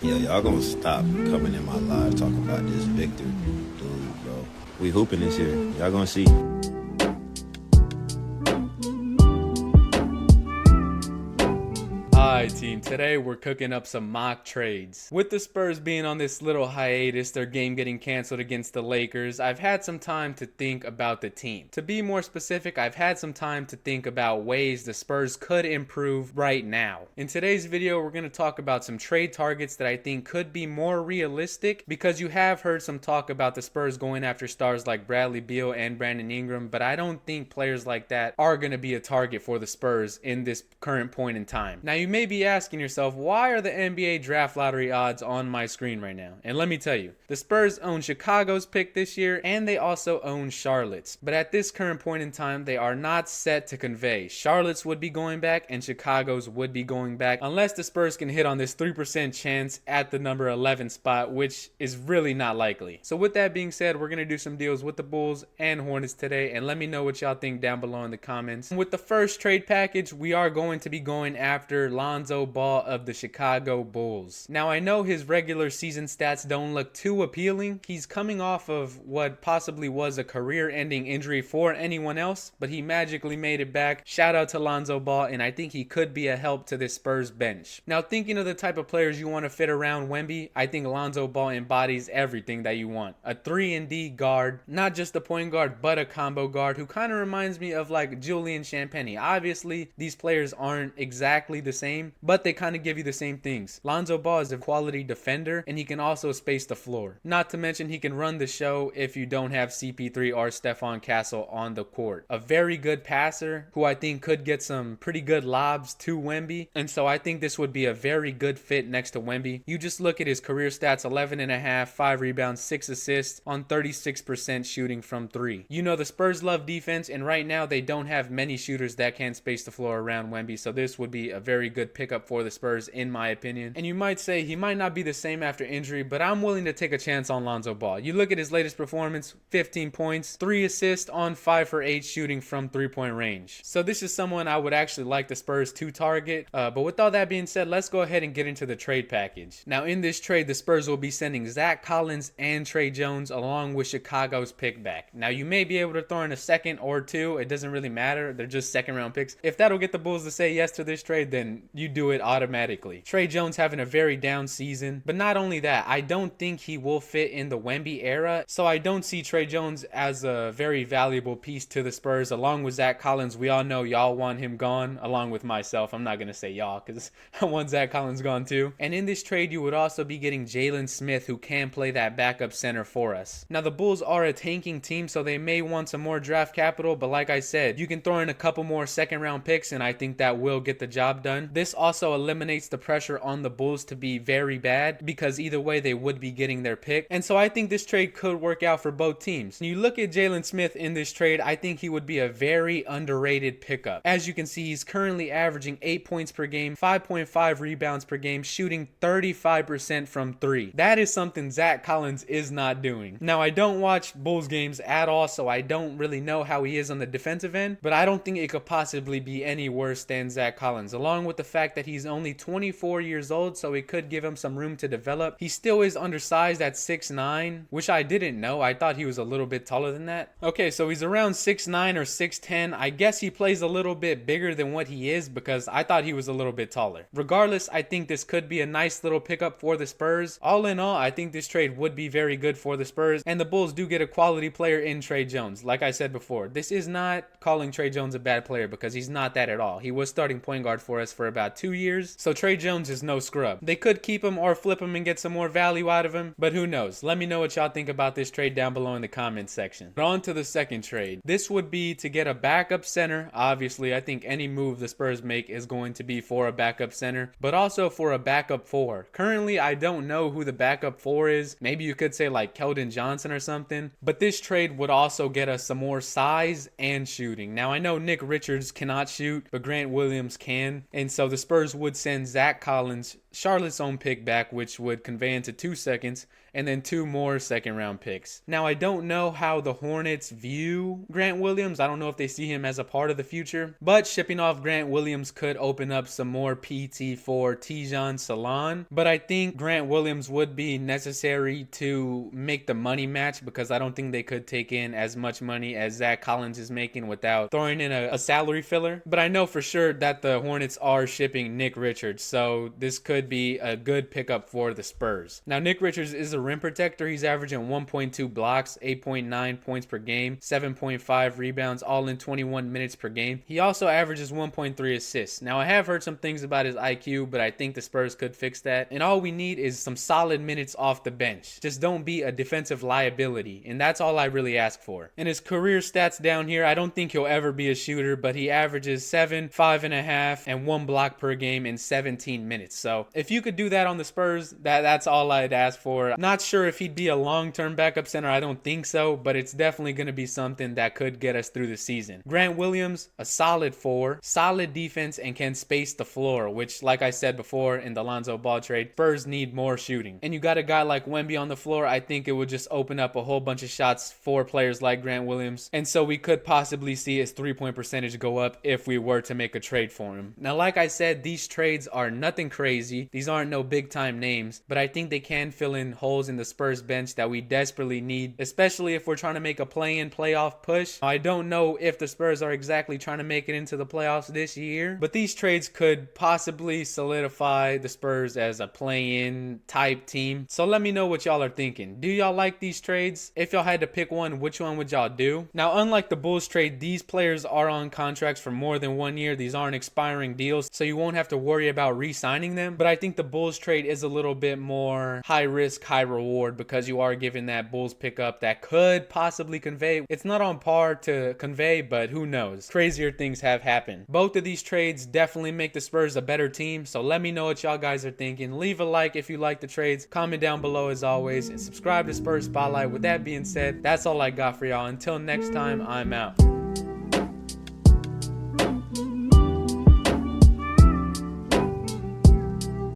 Yeah, y'all gonna stop coming in my live talking about this Victor dude, bro. We hooping this year. Y'all gonna see. Alright team, today we're cooking up some mock trades. With the Spurs being on this little hiatus, their game getting canceled against the Lakers, I've had some time to think about the team. To be more specific, I've had some time to think about ways the Spurs could improve right now. In today's video, we're going to talk about some trade targets that I think could be more realistic, because you have heard some talk about the Spurs going after stars like Bradley Beal and Brandon Ingram, but I don't think players like that are going to be a target for the Spurs in this current point in time. Now, you may be asking yourself, why are the NBA draft lottery odds on my screen right now? And let me tell you, the Spurs own Chicago's pick this year, and they also own Charlotte's. But at this current point in time, they are not set to convey. Charlotte's would be going back, and Chicago's would be going back, unless the Spurs can hit on this 3% chance at the number 11 spot, which is really not likely. So with that being said, we're going to do some deals with the Bulls and Hornets today, and let me know what y'all think down below in the comments. With the first trade package, we are going to be going after Lonzo Ball of the Chicago Bulls. Now, I know his regular season stats don't look too appealing. He's coming off of what possibly was a career-ending injury for anyone else, but he magically made it back. Shout out to Lonzo Ball, and I think he could be a help to this Spurs bench. Now, thinking of the type of players you want to fit around Wemby, I think Lonzo Ball embodies everything that you want. A 3-and-D guard, not just a point guard, but a combo guard who kind of reminds me of like Julian Champagnie. Obviously, these players aren't exactly the same, but they kind of give you the same things. Lonzo Ball is a quality defender, and he can also space the floor. Not to mention, he can run the show if you don't have CP3 or Stephon Castle on the court. A very good passer who I think could get some pretty good lobs to Wemby, and so I think this would be a very good fit next to Wemby. You just look at his career stats: 11.5, 5 rebounds, 6 assists on 36% shooting from 3. You know the Spurs love defense, and right now they don't have many shooters that can space the floor around Wemby, so this would be a very good pickup for the Spurs in my opinion. And you might say he might not be the same after injury, but I'm willing to take a chance on Lonzo Ball. You look at his latest performance: 15 points, 3 assists on 5 for 8 shooting from 3-point range. So this is someone I would actually like the Spurs to target. But with all that being said, let's go ahead and get into the trade package. Now, in this trade, the Spurs will be sending Zach Collins and Trey Jones along with Chicago's pick back. Now, you may be able to throw in a second or two. It doesn't really matter. They're just second round picks. If that'll get the Bulls to say yes to this trade, then you do it automatically. Trey Jones having a very down season, but not only that, I don't think he will fit in the Wemby era, so I don't see Trey Jones as a very valuable piece to the Spurs. Along with Zach Collins, we all know y'all want him gone, along with myself. I'm not going to say y'all because I want Zach Collins gone too. And in this trade, you would also be getting Jalen Smith, who can play that backup center for us. Now, the Bulls are a tanking team, so they may want some more draft capital, but like I said, you can throw in a couple more second round picks, and I think that will get the job done. This also eliminates the pressure on the Bulls to be very bad, because either way they would be getting their pick. And so I think this trade could work out for both teams. When you look at Jalen Smith in this trade, I think he would be a very underrated pickup. As you can see, he's currently averaging 8 points per game, 5.5 rebounds per game, shooting 35% from 3. That is something Zach Collins is not doing. Now, I don't watch Bulls games at all, so I don't really know how he is on the defensive end, but I don't think it could possibly be any worse than Zach Collins, along with the fact that he's only 24 years old, so it could give him some room to develop. He still is undersized at 6'9", which I didn't know. I thought he was a little bit taller than that. Okay, so he's around 6'9 or 6'10. I guess he plays a little bit bigger than what he is, because I thought he was a little bit taller. Regardless, I think this could be a nice little pickup for the Spurs. All in all, I think this trade would be very good for the Spurs, and the Bulls do get a quality player in Trey Jones. Like I said before, this is not calling Trey Jones a bad player, because he's not that at all. He was starting point guard for us for about 2 years, so Trey Jones is no scrub. They could keep him or flip him and get some more value out of him, but who knows? Let me know what y'all think about this trade down below in the comments section. But on to the second trade. This would be to get a backup center. Obviously, I think any move the Spurs make is going to be for a backup center, but also for a backup 4. Currently, I don't know who the backup 4 is. Maybe you could say like Keldon Johnson or something, but this trade would also get us some more size and shooting. Now, I know Nick Richards cannot shoot, but Grant Williams can, and so the Spurs would send Zach Collins, Charlotte's own pick, back, which would convey into 2 seconds, and then 2 more second-round picks. Now, I don't know how the Hornets view Grant Williams. I don't know if they see him as a part of the future, but shipping off Grant Williams could open up some more PT for Tijan Salon. But I think Grant Williams would be necessary to make the money match, because I don't think they could take in as much money as Zach Collins is making without throwing in a salary filler. But I know for sure that the Hornets are shipping Nick Richards, so this could be a good pickup for the Spurs. Now, Nick Richards is a rim protector. He's averaging 1.2 blocks, 8.9 points per game, 7.5 rebounds, all in 21 minutes per game. He also averages 1.3 assists. Now, I have heard some things about his IQ, but I think the Spurs could fix that. And all we need is some solid minutes off the bench. Just don't be a defensive liability, and that's all I really ask for. And his career stats down here, I don't think he'll ever be a shooter, but he averages 7, 5.5, and 1 block per game in 17 minutes. So if you could do that on the Spurs, that's all I'd ask for. Not sure if he'd be a long-term backup center. I don't think so, but it's definitely going to be something that could get us through the season. Grant Williams, a solid 4, solid defense, and can space the floor, which, like I said before in the Lonzo Ball trade, Spurs need more shooting. And you got a guy like Wemby on the floor, I think it would just open up a whole bunch of shots for players like Grant Williams. And so we could possibly see his 3-point percentage go up if we were to make a trade for him. Now, like I said, these trades are nothing crazy. These aren't no big time names, but I think they can fill in holes in the Spurs bench that we desperately need, especially if we're trying to make a play-in playoff push. I don't know if the Spurs are exactly trying to make it into the playoffs this year, but these trades could possibly solidify the Spurs as a play-in type team. So let me know what y'all are thinking. Do y'all like these trades? If y'all had to pick one, which one would y'all do? Now, unlike the Bulls trade, these players are on contracts for more than 1 year. These aren't expiring deals, so you won't have to worry about re-signing them. But I think the Bulls trade is a little bit more high risk, high reward, because you are giving that Bulls pickup that could possibly convey. It's not on par to convey, but who knows? Crazier things have happened. Both of these trades definitely make the Spurs a better team, so let me know what y'all guys are thinking. Leave a like if you like the trades, comment down below as always, and subscribe to Spurs Spotlight. With that being said, that's all I got for y'all. Until next time, I'm out.